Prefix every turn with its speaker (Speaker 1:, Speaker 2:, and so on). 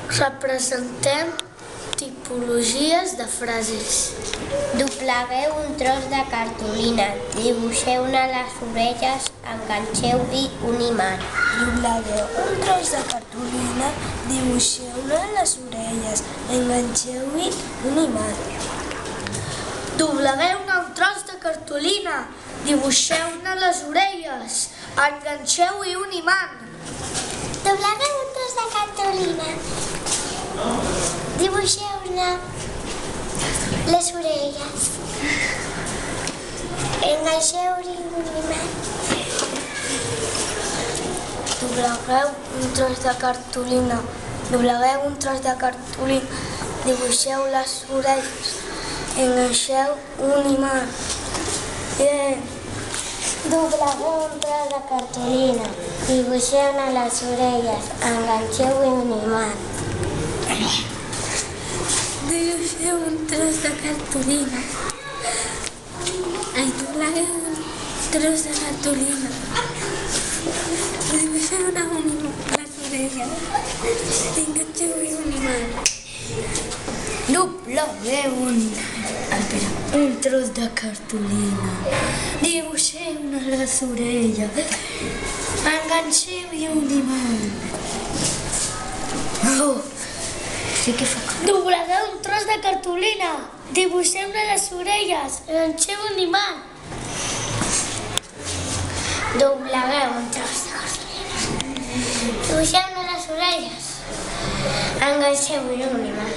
Speaker 1: Representem tipologies de frases.
Speaker 2: Doblegueu un tros de cartolina, dibuixeu-ne les orelles, enganxeu-hi un imant.
Speaker 3: Doblegueu un tros de cartolina, dibuixeu-ne les orelles, enganxeu-hi un imant.
Speaker 1: Doblegueu-ne un tros de cartolina, dibuixeu-ne les orelles, enganxeu-hi un imant.
Speaker 2: Doblegueu un tros de cartolina, dibuixeu-ne les orelles, enganxeu-hi un imant.
Speaker 3: Doblegueu un tros de cartolina, dibuixeu les orelles, enganxeu un imant.
Speaker 2: Doblegueu un tros de cartolina, dibuixeu-ne les orelles, enganxeu-hi un imant.
Speaker 3: Dibuixeu un tros de cartolina. Doblegueu un tros de cartolina. Dibuixeu-ne les orelles. Enganxeu-hi un imant.
Speaker 1: Doblegueu un tros de cartolina, dibuixeu-ne les orelles, enganxeu-hi un imant. Sí que fa. Doblegueu un tros de cartolina, dibuixeu-ne les orelles, enganxeu un imant.
Speaker 2: Doblegueu un tros de cartolina, dibuixeu-ne les orelles, enganxeu-hi un imant.